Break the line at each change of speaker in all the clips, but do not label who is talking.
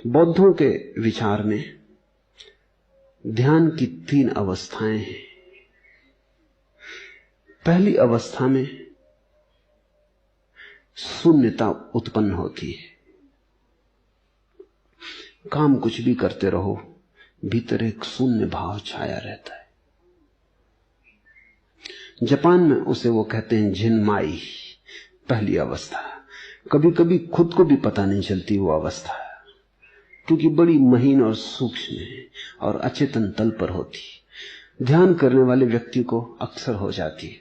बौद्धों के विचार में ध्यान की 3 अवस्थाएं हैं। पहली अवस्था में शून्यता उत्पन्न होती है। काम कुछ भी करते रहो, भीतर एक शून्य भाव छाया रहता है। जापान में उसे वो कहते हैं झिनमाई, पहली अवस्था। कभी कभी खुद को भी पता नहीं चलती वो अवस्था, क्योंकि बड़ी महीन और सूक्ष्म है और अचेतन तल पर होती। ध्यान करने वाले व्यक्ति को अक्सर हो जाती है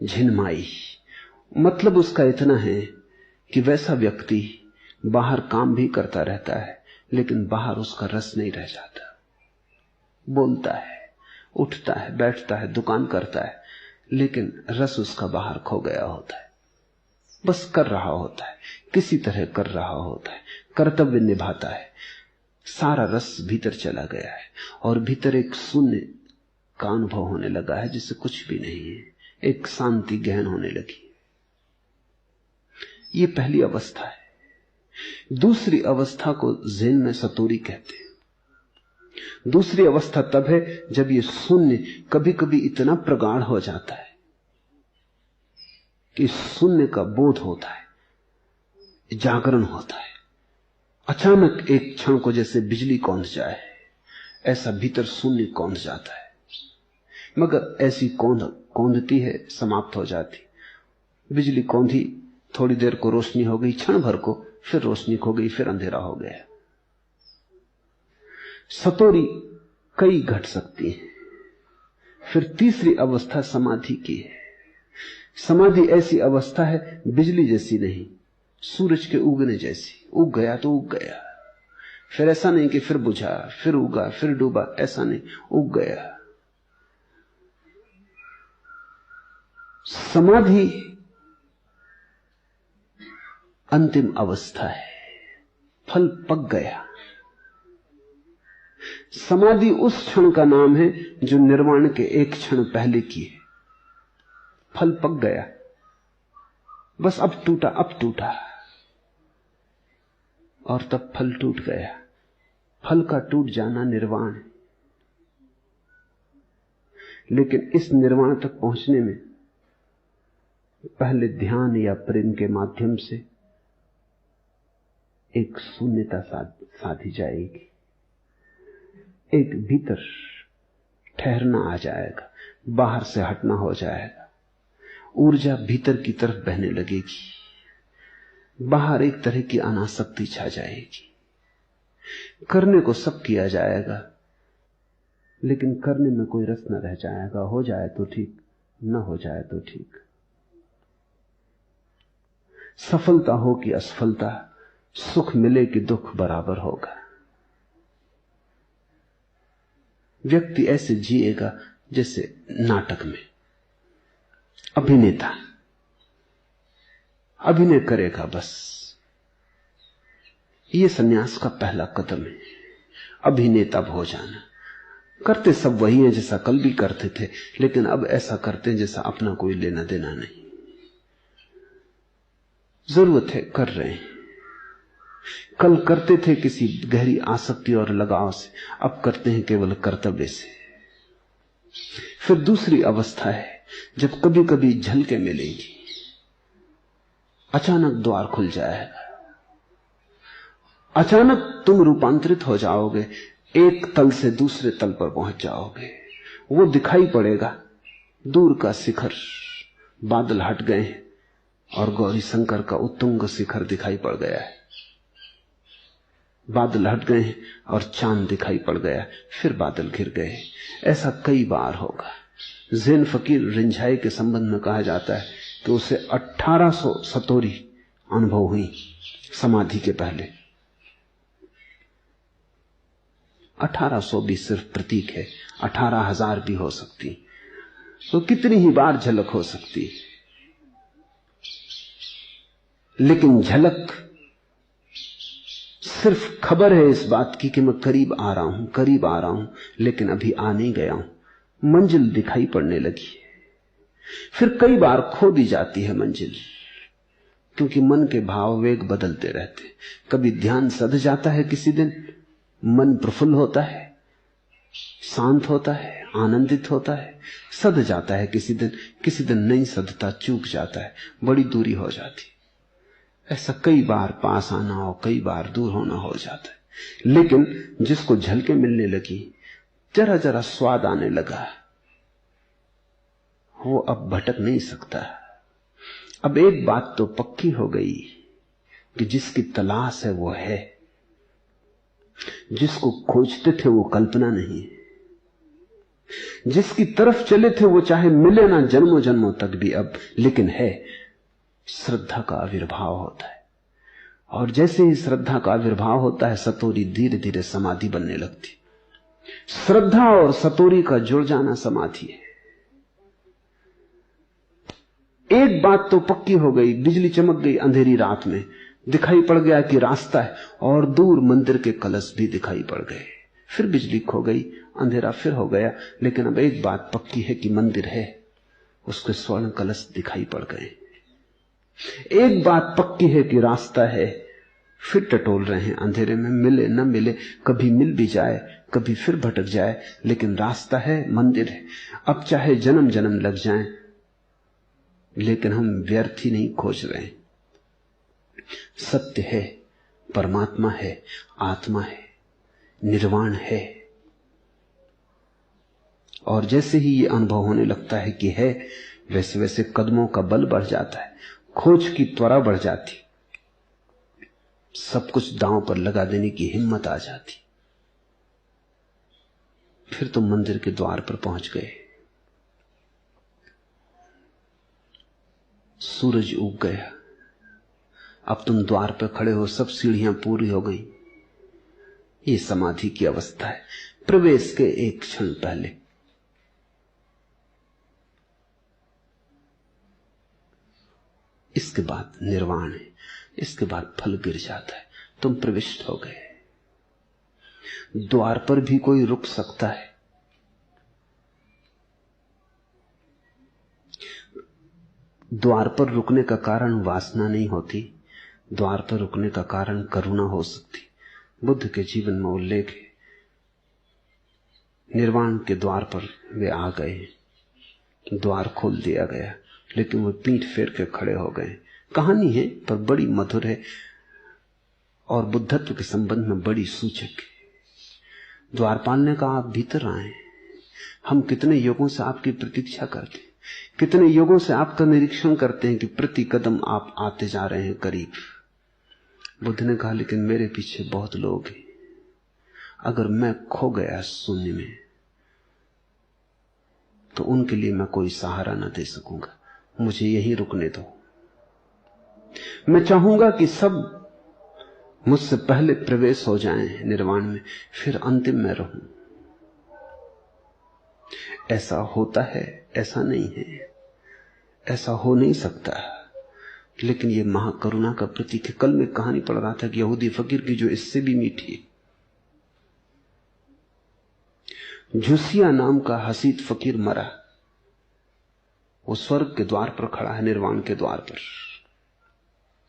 झिनमाई। मतलब उसका इतना है कि वैसा व्यक्ति बाहर काम भी करता रहता है, लेकिन बाहर उसका रस नहीं रह जाता। बोलता है, उठता है, बैठता है, दुकान करता है, लेकिन रस उसका बाहर खो गया होता है। बस कर रहा होता है, किसी तरह कर रहा होता है, कर्तव्य निभाता है, सारा रस भीतर चला गया है और भीतर एक शून्य का अनुभव होने लगा है जिससे कुछ भी नहीं है। एक शांति गहन होने लगी। ये पहली अवस्था है। दूसरी अवस्था को ज़ेन में सतोरी कहते हैं। दूसरी अवस्था तब है जब ये शून्य कभी कभी इतना प्रगाढ़ हो जाता है कि शून्य का बोध होता है, जागरण होता है। अचानक एक क्षण को जैसे बिजली कौंध जाए, ऐसा भीतर शून्य कौंध जाता है। मगर ऐसी कौंधती है, समाप्त हो जाती। बिजली कौंधी, थोड़ी देर को रोशनी हो गई, क्षण भर को फिर रोशनी खो गई, फिर अंधेरा हो गया। सतोरी कई घट सकती है। फिर तीसरी अवस्था समाधि की है। समाधि ऐसी अवस्था है बिजली जैसी नहीं, सूरज के उगने जैसी। उग गया तो उग गया, फिर ऐसा नहीं कि फिर बुझा, फिर उगा, फिर डूबा, ऐसा नहीं, उग गया। समाधि अंतिम अवस्था है, फल पक गया। समाधि उस क्षण का नाम है जो निर्वाण के एक क्षण पहले की है। फल पक गया, बस अब टूटा, अब टूटा, और तब फल टूट गया। फल का टूट जाना निर्वाण है। लेकिन इस निर्वाण तक पहुंचने में पहले ध्यान या प्रेम के माध्यम से एक शून्यता साधी जाएगी। एक भीतर ठहरना आ जाएगा, बाहर से हटना हो जाएगा। ऊर्जा भीतर की तरफ बहने लगेगी, बाहर एक तरह की अनासक्ति छा जाएगी। करने को सब किया जाएगा, लेकिन करने में कोई रस न रह जाएगा। हो जाए तो ठीक, न हो जाए तो ठीक। सफलता हो कि असफलता, सुख मिले कि दुख बराबर होगा। व्यक्ति ऐसे जिएगा जैसे नाटक में अभिनेता अभिनय करेगा। बस ये सन्यास का पहला कदम है, अभिनेता हो जाना। करते सब वही है जैसा कल भी करते थे, लेकिन अब ऐसा करते हैं जैसा अपना कोई लेना देना नहीं। जरूरत है, कर रहे हैं। कल करते थे किसी गहरी आसक्ति और लगाव से, अब करते हैं केवल कर्तव्य से। फिर दूसरी अवस्था है जब कभी कभी झलके मिलेंगी, अचानक द्वार खुल जाएगा, अचानक तुम रूपांतरित हो जाओगे, एक तल से दूसरे तल पर पहुंच जाओगे। वो दिखाई पड़ेगा, दूर का शिखर, बादल हट गए हैं और गौरी शंकर का उत्तुंग शिखर दिखाई पड़ गया है। बादल हट गए हैं और चांद दिखाई पड़ गया, फिर बादल घिर गए। ऐसा कई बार होगा। ज़ेन फकीर रिंझाई के संबंध में कहा जाता है कि उसे 1800 सतोरी अनुभव हुई समाधि के पहले। 1800 भी सिर्फ प्रतीक है, 18,000 भी हो सकती, तो कितनी ही बार झलक हो सकती। लेकिन झलक सिर्फ खबर है इस बात की कि मैं करीब आ रहा हूं, करीब आ रहा हूं, लेकिन अभी आ नहीं गया हूं। मंजिल दिखाई पड़ने लगी, फिर कई बार खो दी जाती है मंजिल, क्योंकि मन के भाव वेग बदलते रहते। कभी ध्यान सध जाता है, किसी दिन मन प्रफुल्ल होता है, शांत होता है, आनंदित होता है, सध जाता है किसी दिन नहीं सधता, चूक जाता है, बड़ी दूरी हो जाती। ऐसा कई बार पास आना हो, कई बार दूर होना हो जाता है। लेकिन जिसको झलके मिलने लगी, जरा जरा स्वाद आने लगा, वो अब भटक नहीं सकता। अब एक बात तो पक्की हो गई कि जिसकी तलाश है वो है, जिसको खोजते थे वो कल्पना नहीं, जिसकी तरफ चले थे वो चाहे मिले ना जन्मों जन्मों तक भी अब, लेकिन है। श्रद्धा का आविर्भाव होता है, और जैसे ही श्रद्धा का आविर्भाव होता है, सतोरी धीरे धीरे समाधि बनने लगती। श्रद्धा और सतोरी का जुड़ जाना समाधि है। एक बात तो पक्की हो गई, बिजली चमक गई अंधेरी रात में, दिखाई पड़ गया कि रास्ता है, और दूर मंदिर के कलश भी दिखाई पड़ गए। फिर बिजली खो गई, अंधेरा फिर हो गया, लेकिन अब एक बात पक्की है कि मंदिर है, उसके स्वर्ण कलश दिखाई पड़ गए। एक बात पक्की है कि रास्ता है, फिर टटोल रहे हैं अंधेरे में, मिले न मिले, कभी मिल भी जाए, कभी फिर भटक जाए, लेकिन रास्ता है, मंदिर है। अब चाहे जन्म जन्म लग जाएं, लेकिन हम व्यर्थ ही नहीं खोज रहे हैं। सत्य है, परमात्मा है, आत्मा है, निर्वाण है। और जैसे ही ये अनुभव होने लगता है कि है, वैसे वैसे कदमों का बल बढ़ जाता है, खोज की त्वरा बढ़ जाती, सब कुछ दांव पर लगा देने की हिम्मत आ जाती। फिर तुम मंदिर के द्वार पर पहुंच गए, सूरज उग गया, अब तुम द्वार पर खड़े हो, सब सीढ़ियां पूरी हो गई। ये समाधि की अवस्था है, प्रवेश के एक क्षण पहले। इसके बाद निर्वाण है, इसके बाद फल गिर जाता है, तुम प्रविष्ट हो गए। द्वार पर भी कोई रुक सकता है, द्वार पर रुकने का कारण वासना नहीं होती, द्वार पर रुकने का कारण करुणा हो सकती। बुद्ध के जीवन में उल्लेख है, निर्वाण के द्वार पर वे आ गए, द्वार खोल दिया गया, लेकिन वो पीठ फेर के खड़े हो गए। कहानी है पर बड़ी मधुर है और बुद्धत्व के संबंध में बड़ी सूचक है। द्वारपाल ने कहा, आप भीतर आए, हम कितने युगों से आपकी प्रतीक्षा करते हैं, कितने युगों से आपका निरीक्षण करते हैं कि प्रति कदम आप आते जा रहे हैं करीब। बुद्ध ने कहा, लेकिन मेरे पीछे बहुत लोग हैं, अगर मैं खो गया शून्य में तो उनके लिए मैं कोई सहारा न दे सकूंगा, मुझे यहीं रुकने दो। मैं चाहूंगा कि सब मुझसे पहले प्रवेश हो जाएं निर्वाण में, फिर अंतिम में रहूं। ऐसा होता है? ऐसा नहीं है, ऐसा हो नहीं सकता, लेकिन यह महाकरुणा का प्रतीक है। कल मैं कहानी पढ़ रहा था कि यहूदी फकीर की जो इससे भी मीठी है। झुसिया नाम का हसीद फकीर मरा, वो स्वर्ग के द्वार पर खड़ा है, निर्वाण के द्वार पर।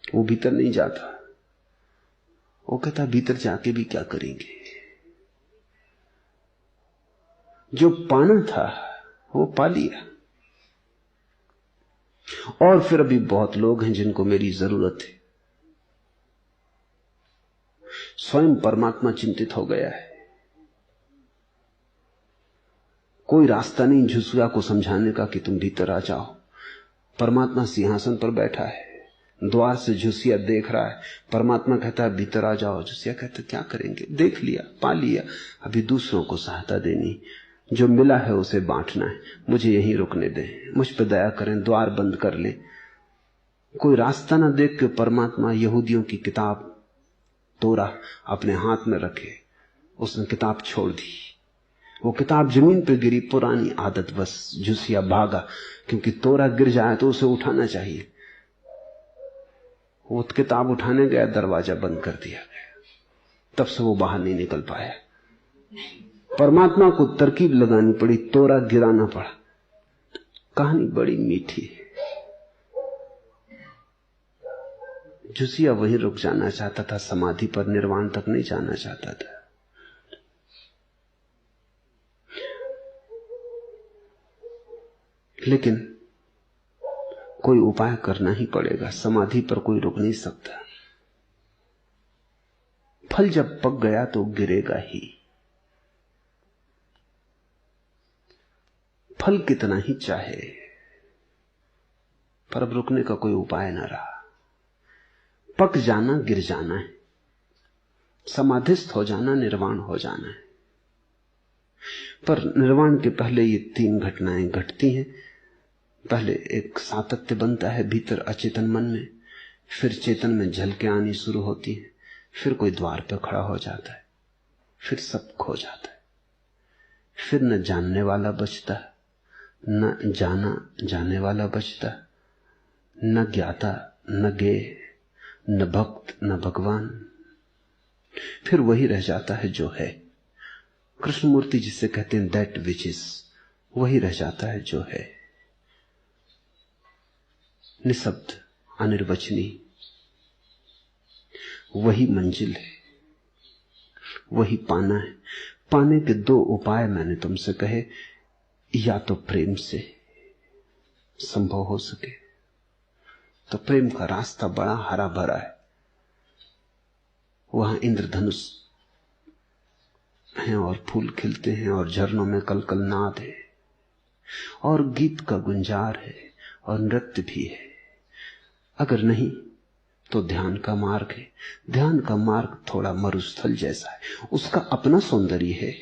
वो भीतर नहीं जाता, वो कहता भीतर जाके भी क्या करेंगे, जो पाना था वो पा लिया। और फिर अभी बहुत लोग हैं जिनको मेरी जरूरत है। स्वयं परमात्मा चिंतित हो गया है, कोई रास्ता नहीं झुसिया को समझाने का कि तुम भीतर आ जाओ। परमात्मा सिंहासन पर बैठा है, द्वार से झुसिया देख रहा है। परमात्मा कहता है भीतर आ जाओ, झुसिया कहता है क्या करेंगे, देख लिया, पा लिया, अभी दूसरों को सहायता देनी, जो मिला है उसे बांटना है, मुझे यहीं रुकने दें, मुझ पर दया करें, द्वार बंद कर लें। कोई रास्ता ना देख के परमात्मा यहूदियों की किताब तोरा अपने हाथ में रखे, उसने किताब छोड़ दी। वो किताब जमीन पर गिरी, पुरानी आदत बस, झुसिया भागा, क्योंकि तोरा गिर जाए तो उसे उठाना चाहिए। वो किताब उठाने गया, दरवाजा बंद कर दिया गया, तब से वो बाहर नहीं निकल पाया। परमात्मा को तरकीब लगानी पड़ी, तोरा गिराना पड़ा। कहानी बड़ी मीठी है। जुसिया वहीं रुक जाना चाहता था, समाधि पर, निर्वाण तक नहीं जाना चाहता था। लेकिन कोई उपाय करना ही पड़ेगा, समाधि पर कोई रुक नहीं सकता। फल जब पक गया तो गिरेगा ही। फल कितना ही चाहे, पर अब रुकने का कोई उपाय न रहा। पक जाना गिर जाना है, समाधिस्थ हो जाना निर्वाण हो जाना है। पर निर्वाण के पहले ये 3 घटनाएं घटती हैं। पहले एक सातत्य बनता है भीतर अचेतन मन में, फिर चेतन में झलकें आनी शुरू होती है, फिर कोई द्वार पर खड़ा हो जाता है, फिर सब खो जाता है। फिर न जानने वाला बचता, न जाना जाने वाला बचता, न ज्ञाता न ज्ञेय, न भक्त न भगवान। फिर वही रह जाता है जो है। कृष्णमूर्ति जिसे कहते हैं दैट विच इज, वही रह जाता है जो है, निशब्द अनिर्वचनीय। वही मंजिल है, वही पाना है। पाने के 2 उपाय मैंने तुमसे कहे, या तो प्रेम से संभव हो सके, तो प्रेम का रास्ता बड़ा हरा भरा है। वहां इंद्रधनुष हैं और फूल खिलते हैं और झरनों में कलकल नाद है और गीत का गुंजार है और नृत्य भी है। अगर नहीं तो ध्यान का मार्ग है। ध्यान का मार्ग थोड़ा मरुस्थल जैसा है, उसका अपना सौंदर्य है,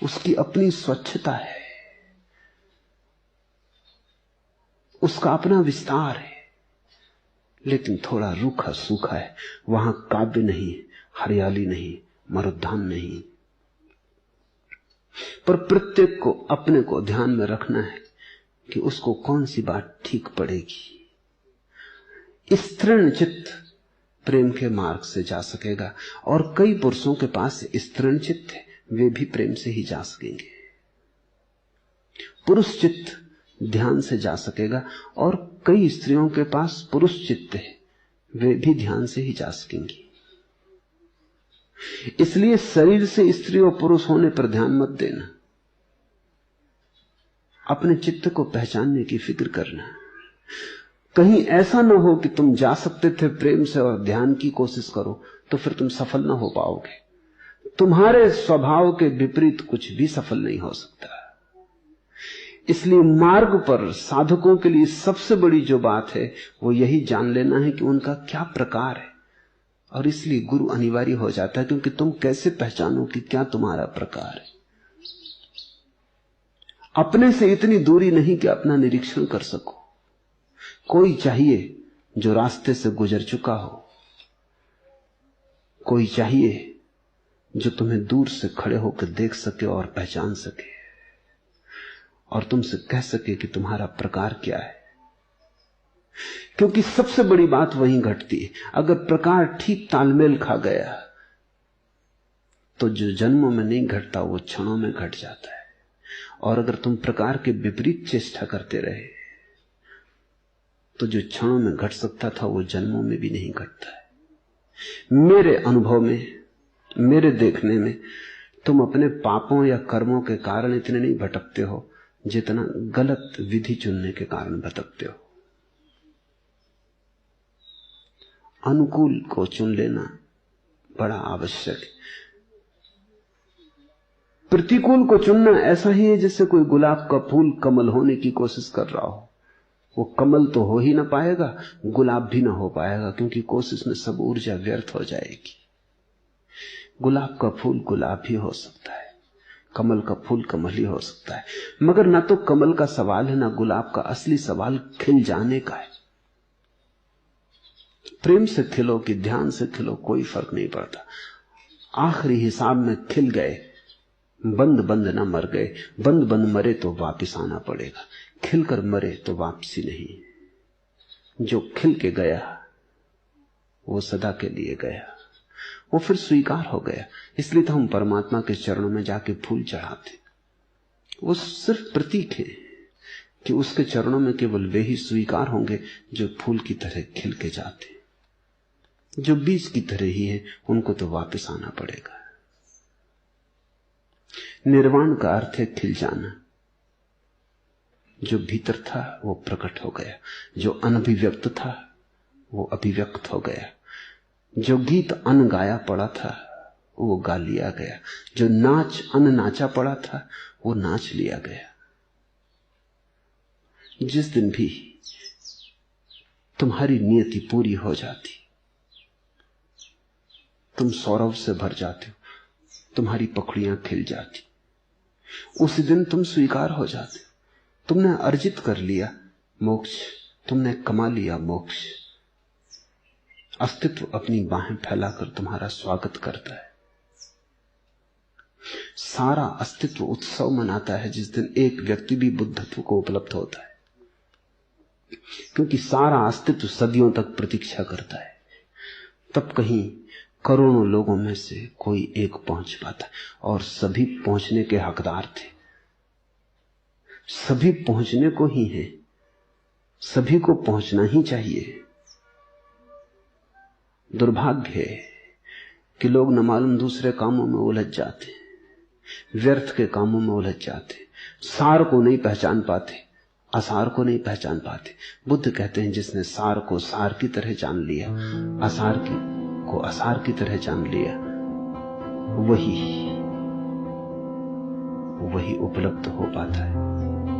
उसकी अपनी स्वच्छता है, उसका अपना विस्तार है, लेकिन थोड़ा रूखा सूखा है। वहां काव्य नहीं, हरियाली नहीं, मरुद्यान नहीं। पर प्रत्येक को अपने को ध्यान में रखना है कि उसको कौन सी बात ठीक पड़ेगी। स्त्रीण चित्त प्रेम के मार्ग से जा सकेगा, और कई पुरुषों के पास स्त्रीण चित्त है, वे भी प्रेम से ही जा सकेंगे। पुरुष चित्त ध्यान से जा सकेगा, और कई स्त्रियों के पास पुरुष चित्त है, वे भी ध्यान से ही जा सकेंगी। इसलिए शरीर से स्त्री और पुरुष होने पर ध्यान मत देना, अपने चित्त को पहचानने की फिक्र करना। कहीं ऐसा न हो कि तुम जा सकते थे प्रेम से और ध्यान की कोशिश करो, तो फिर तुम सफल न हो पाओगे। तुम्हारे स्वभाव के विपरीत कुछ भी सफल नहीं हो सकता। इसलिए मार्ग पर साधकों के लिए सबसे बड़ी जो बात है वो यही जान लेना है कि उनका क्या प्रकार है। और इसलिए गुरु अनिवार्य हो जाता है, क्योंकि तुम कैसे पहचानो कि क्या तुम्हारा प्रकार है। अपने से इतनी दूरी नहीं कि अपना निरीक्षण कर सको। कोई चाहिए जो रास्ते से गुजर चुका हो, कोई चाहिए जो तुम्हें दूर से खड़े होकर देख सके और पहचान सके और तुमसे कह सके कि तुम्हारा प्रकार क्या है। क्योंकि सबसे बड़ी बात वहीं घटती है। अगर प्रकार ठीक तालमेल खा गया तो जो जन्मों में नहीं घटता वो क्षणों में घट जाता है, और अगर तुम प्रकार के विपरीत चेष्टा करते रहे तो जो क्षणों में घट सकता था वो जन्मों में भी नहीं घटता है। मेरे अनुभव में, मेरे देखने में, तुम अपने पापों या कर्मों के कारण इतने नहीं भटकते हो जितना गलत विधि चुनने के कारण भटकते हो। अनुकूल को चुन लेना बड़ा आवश्यक है। प्रतिकूल को चुनना ऐसा ही है जैसे कोई गुलाब का फूल कमल होने की कोशिश कर रहा हो। वो कमल तो हो ही ना पाएगा, गुलाब भी ना हो पाएगा, क्योंकि कोशिश में सब ऊर्जा व्यर्थ हो जाएगी। गुलाब का फूल गुलाब ही हो सकता है, कमल का फूल कमल ही हो सकता है, मगर ना तो कमल का सवाल है ना गुलाब का। असली सवाल खिल जाने का है। प्रेम से खिलो कि ध्यान से खिलो, कोई फर्क नहीं पड़ता। आखिरी हिसाब में खिल गए, बंद बंद ना मर गए। बंद बंद मरे तो वापिस आना पड़ेगा, खिलकर मरे तो वापसी नहीं। जो खिल के गया वो सदा के लिए गया, वो फिर स्वीकार हो गया। इसलिए तो हम परमात्मा के चरणों में जाके फूल चढ़ाते। वो सिर्फ प्रतीक है कि उसके चरणों में केवल वे ही स्वीकार होंगे जो फूल की तरह खिल के जाते। जो बीज की तरह ही है उनको तो वापस आना पड़ेगा। निर्वाण का अर्थ है खिल जाना। जो भीतर था वो प्रकट हो गया, जो अनभिव्यक्त था वो अभिव्यक्त हो गया, जो गीत अनगाया पड़ा था वो गा लिया गया, जो नाच अननाचा पड़ा था वो नाच लिया गया। जिस दिन भी तुम्हारी नियति पूरी हो जाती, तुम सौरभ से भर जाते हो, तुम्हारी पखड़ियां खिल जाती, उसी दिन तुम स्वीकार हो जाते हो। तुमने अर्जित कर लिया मोक्ष, तुमने कमा लिया मोक्ष। अस्तित्व अपनी बाहें फैलाकर तुम्हारा स्वागत करता है। सारा अस्तित्व उत्सव मनाता है जिस दिन एक व्यक्ति भी बुद्धत्व को उपलब्ध होता है, क्योंकि सारा अस्तित्व सदियों तक प्रतीक्षा करता है। तब कहीं करोड़ों लोगों में से कोई एक पहुंच पाता, और सभी पहुंचने के हकदार थे। सभी पहुंचने को ही है, सभी को पहुंचना ही चाहिए। दुर्भाग्य है कि लोग न मालूम दूसरे कामों में उलझ जाते, व्यर्थ के कामों में उलझ जाते, सार को नहीं पहचान पाते, असार को नहीं पहचान पाते। बुद्ध कहते हैं जिसने सार को सार की तरह जान लिया, असार को असार की तरह जान लिया, वही उपलब्ध हो पाता है।